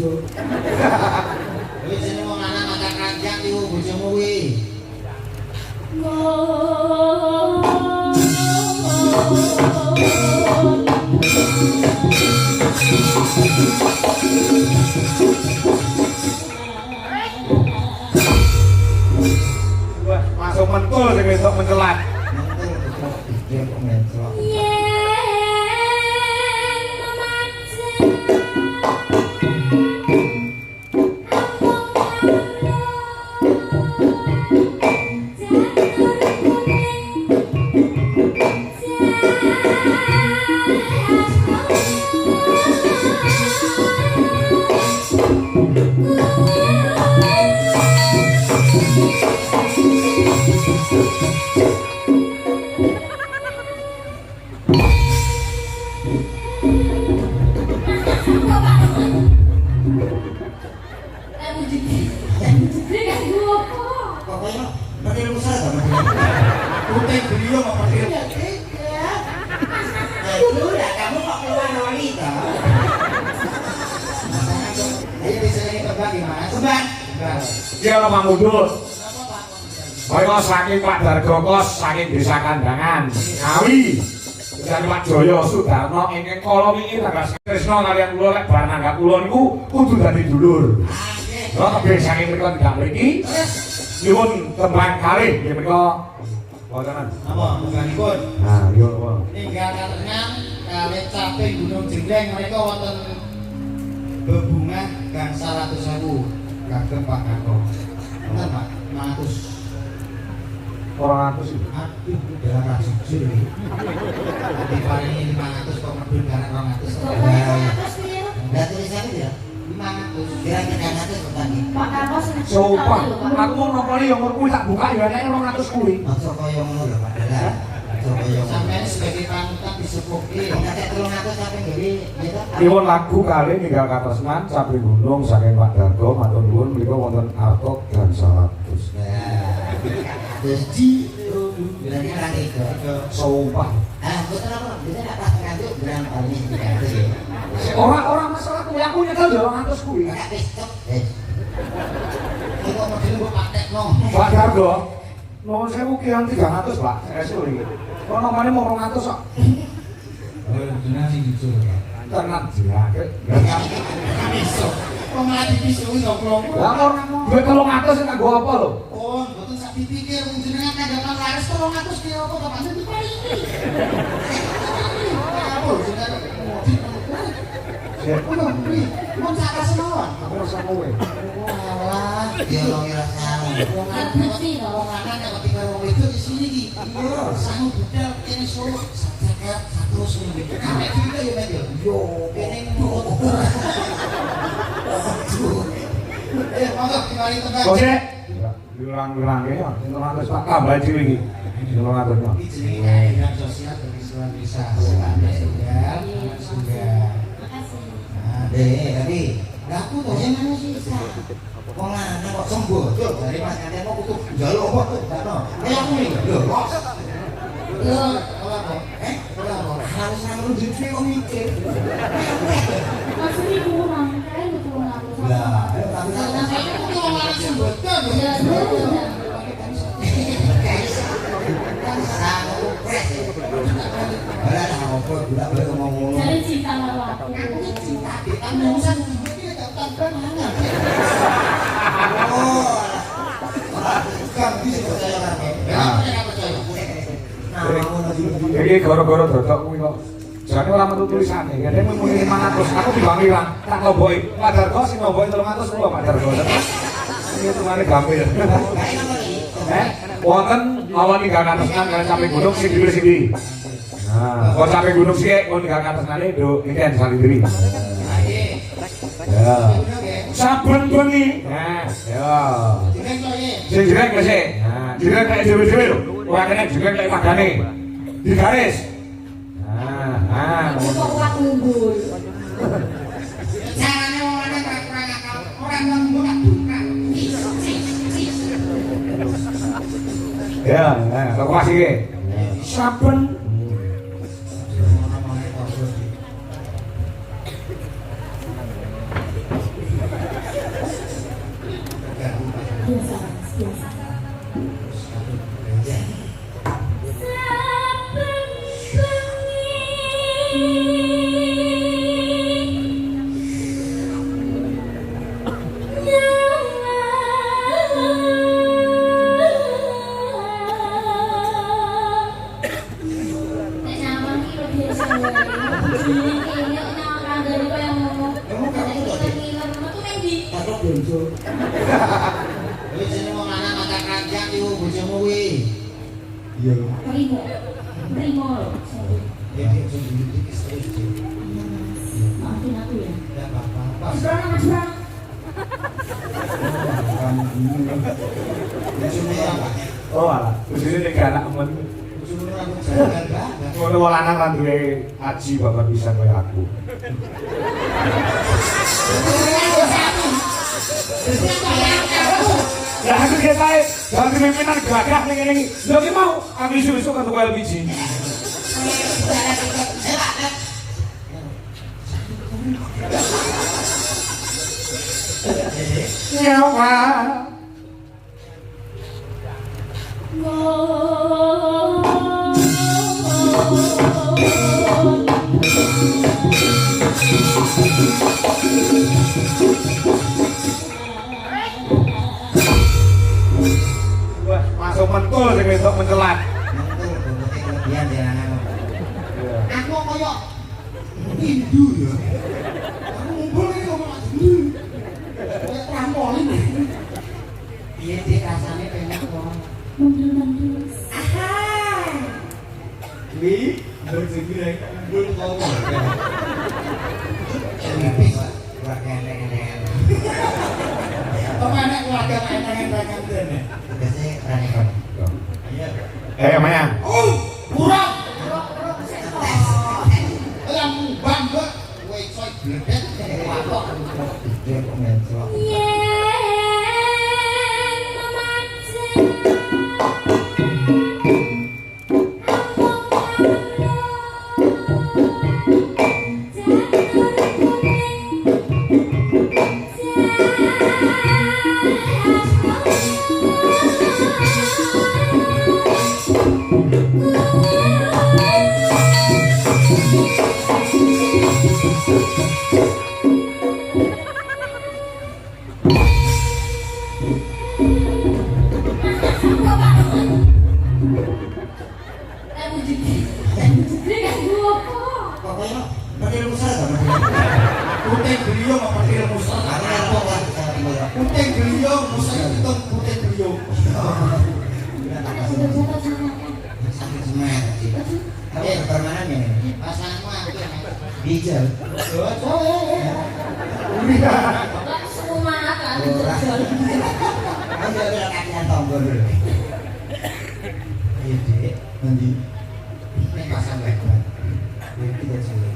bojo. Kowe jeneng wong lanang makan ranjang iku bojomu kuwi. Langsung mentul sing besok mencelat. Dia kok mencelok. Dia Pak Mudul. Kaya saking Pak Dargo Kos saking Desa Kandangan, Ngawi. Dan Pak Joyo Sudarno ingkang kala wingi tanggal Krisna kaliyan kula lek bar nanggap kula niku kudu dadi dulur. Lha kabeh saking mriku tidak mriki. Nyuwun tembang kalih nggih menika wontenan. Napa mungganipun? Nah, yo apa? Ninggal katengan kalih cape Gunung Jengleng menika wonten bebungah gangsal 100.000 kagem Pak Kako. Bener Pak, 500. 400 itu. Aduh, dalam kasih sih. Diparingi 500 kok medun karena 200. Enggak tulisannya ya? 500. Kira-kira 200 petani. Pak Karnos Sopan. Aku mau nopoli yang umur kuwi tak buka ya nek 200 kuwi. Masa kaya ngono lho Pak Dalan. Sampai sebagai panutan disepuki. Nek 300 sampai nggih Nyuwun lagu kali ninggal katresnan Sapi Gunung saking Pak Dargo matur nuwun menika wonten artok dan 100. Jadi berarti orang itu Sopan. betul apa? Bisa nggak pas ngantuk berapa ini? Orang masalah kuwi aku nyekel 200 kuwi. Nggak besok. Kok model gua patek no. Pak Dargo. Nuwun sewu kian 300, Pak. Esuk iki. Kok nomane mau 200 kok. Benar sih jujur. Tenan diake. Besok. Kok malah dipisui dong kalau. Lah kok duwe 300 sing kanggo apa lho? Oh, betul sak dipikir wong jenengan kandhatan laris 300 ki apa kok pancen diparingi. Apa jenengan Siapa lho? mau cara semawon. Aku rasa kowe. Walah, dia lo ngira salah. Wong lanang nek ketika wong itu di sini iki. Iya, sangu budal kene Solo sajagat 100 minggu. Nek kita ya Mas yo. Kene mbok. Monggo kembali tembang. Kok sih? Diulang-ulang ya, 300 Pak tambah dhewe iki. 300 Pak. Iki jenenge keadilan sosial bagi semua bisa. Sudah. Tapi aku tuh yang mana sih? Wong lanang kok sembuh, tuh dari Mas Kanten mau kudu njaluk apa tuh? Dano. Aku nih, lho, kok. Ora kok. Ora kok. Harus nang dhewe kok mikir. Masih kurang, kan kurang. Lah, tapi aku tuh wong lanang sing boten. Ya, betul. Ora apa budak boleh ngomong ngono. Jadi cinta karo aku. Aku iki cinta ditanungsan iki gak tanpan mangan. Oh. Kan bisa percaya kan. Enggak percaya. Iki gara-gara dodok kuwi kok. Jane ora metu tulisane, ngene muni 500. Aku timbang ilang, tak loboki. Pak Dargo sing loboki 300 kula Pak Dargo. Iki tumane gampil. Wonten awan ninggal katresnan kalian Sapi Gunung sing dipilih sing ndi? Nah, kok Sapi Gunung sih kok ninggal katresnane nduk ngeken salindri. Ya. Saben bengi. Nah, ya. Sing jreng wis. Nah, jreng kaya dhewe-dhewe lho. Ora kena jreng kaya padane. Di garis. Kok kuat unggul. Carane wong lanang kurang akal, ora ngomong tak buka. Ya, kok masih iki. Saben ini nang kandhane kaya ngono. Kamu kakak tuh tadi. Metu ning ndi? Kakak bonjo. Wis jeneng wong lanang angkat ranjang iku bojomu kuwi. Iya. Primo. Primo. Ya dia sing dikit terus. Maafin aku ya. Ya apa-apa. Mas Bang, Mas Bang. Bojomu apa? Oh alah, bojone nek gak anak men. Bojomu rambut jalan enggak? Ngono wong lanang ra duwe aji bapak pisan kaya aku. Ya aku ketae, ganti pimpinan gagah ning ngene iki. Lho ki mau aku isu-isu kan tuku LPG. Nyawa. Wah, masuk mentul sing wedok mencelat. Mantul bobote kelebihan dia lanang. Aku koyo Hindu ya. Aku ngumpul iki kok malah Hindu. Kayak trampolin. Piye sih rasane pengen kok. Mendul-mendul. Wi, harus segera ngumpul ngomong. Tapi keluarga enteng-enteng. Kemana keluarga enteng-enteng dene? Biasanya rane kok. Iya. Maya. Kurang. Yang bangga, woi coy gledek, wapok. Dia kok mencok. Pokoknya pakai musara sama dia. Puting beliau mau pakai musara. Puting beliau musara itu puting beliau. Sakit semangat sih. Tapi permanen ya. Pasanganmu aku yang bijak. Semangat kan. Ayo udah kakian tombol dulu. Ayo dek, nanti ini pasang baik-baik. Ini kita coba.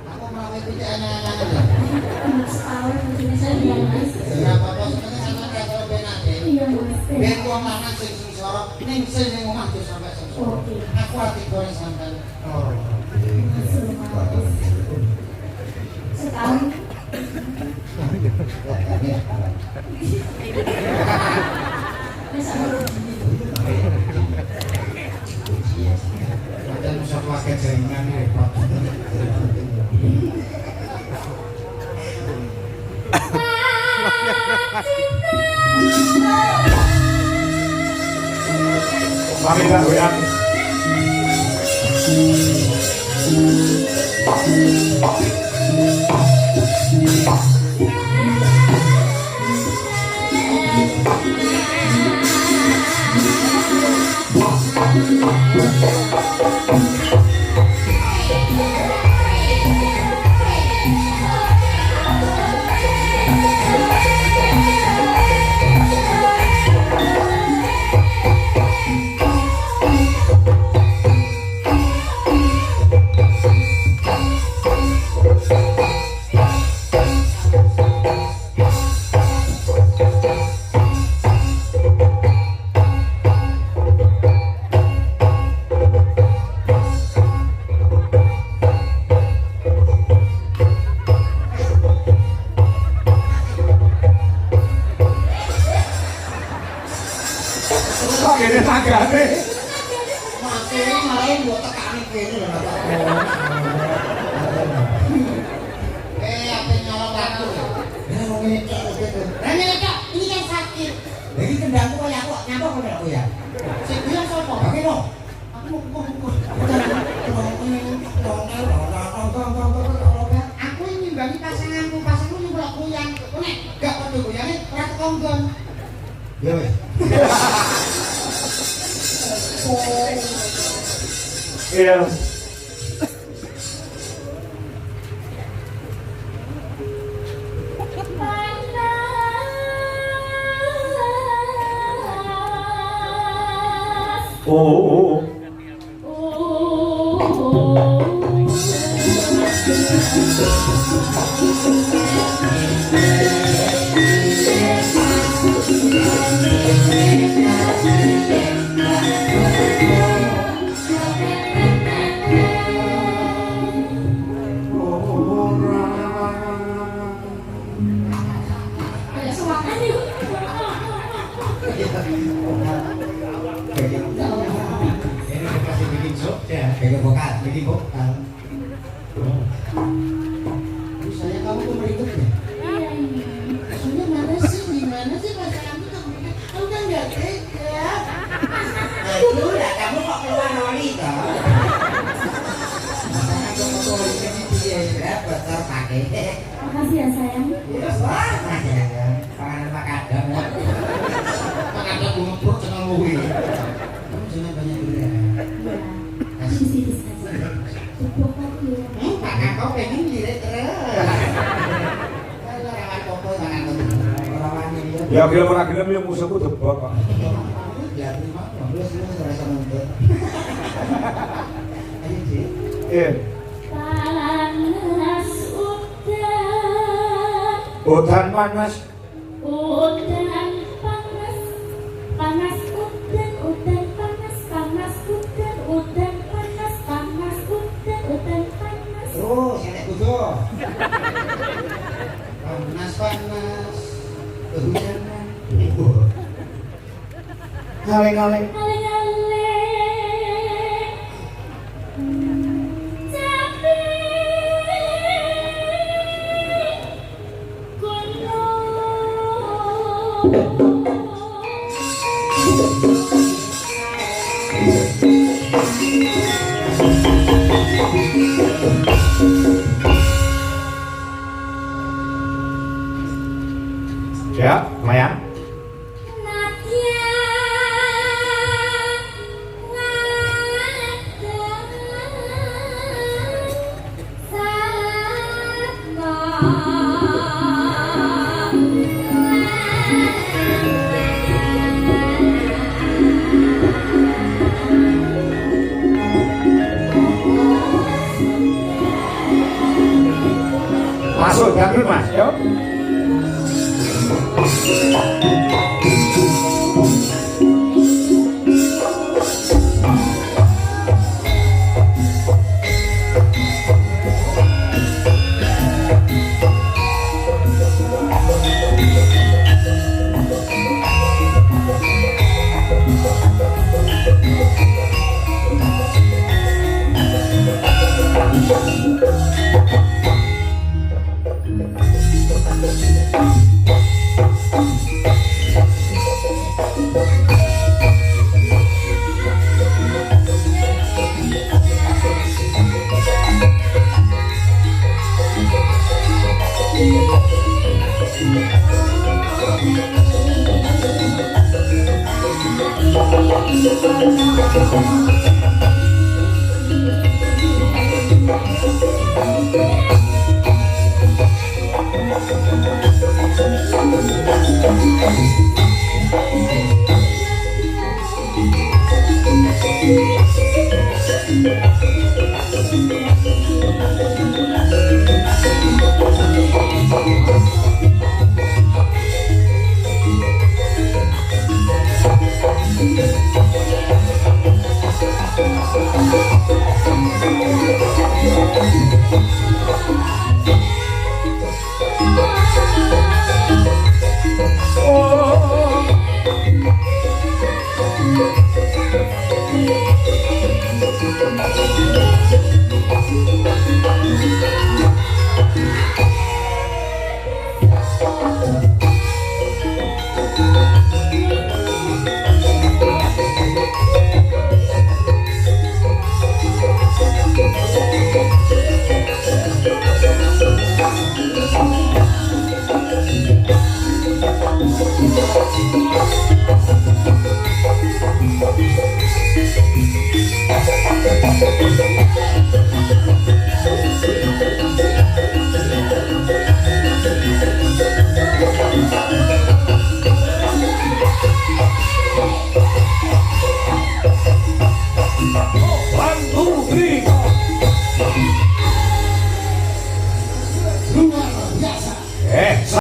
Aku mau ikut anak-anak ya. Setahun begini saya bilang Mas. Berapa bos sebenarnya sama kayak kalau benake. Iya Mas. Ben wong lanang sing sengsara ning sing omah tuh sampai sengsara. Oke. Aku ati goreng sampean. Oh. Setahun. Mas aku Ada musuh pakai jaringan repot. Pamit tak WA. Thank you. ngene aku ya. Sing guyon sapa? Bagi no. Aku mau kukur. Aku nyimbangi pasanganku nyumbang kuyang. Nek gak padha goyange ora konggon. Ya wis. Iya. Oh. Ada suaranya nih. Ini dikasih bikin job ya, bikin vokal. Saya kamu tuh meribut ya? Iya ini. Maksudnya gimana sih pasanganmu kamu? Kamu kan nggak tega. Aduh, lah kamu kok keluar noli toh? Pasangan kamu tuh ini dia berapa terpakai? Makasih ya sayang. Wah, panganan makadam ya. Makadam bumbu jangan ngui. Kamu jangan banyak dulu ya. Iya. Sisi saja. Cukup aku ya. Tangan kau pengen lirik terus. Kalau rawan popo tangan kau. Rawan ini. Ya gelem ora gelem ya musuhku debok kok. Ya terima. Belum terasa nuntut. Ayo sih. Iya. Panas udan. Udan panas. Udan panas. Panas udan. Udan panas. Panas udan. Udan panas. Panas udan. Udan panas. Terus enek kudu. Panas. Kehujanan. Ngaleng-ngaleng. Ale-ale. Tapi Ya, lumayan. Nadia Masuk dangdut Mas, yuk. Oh Thank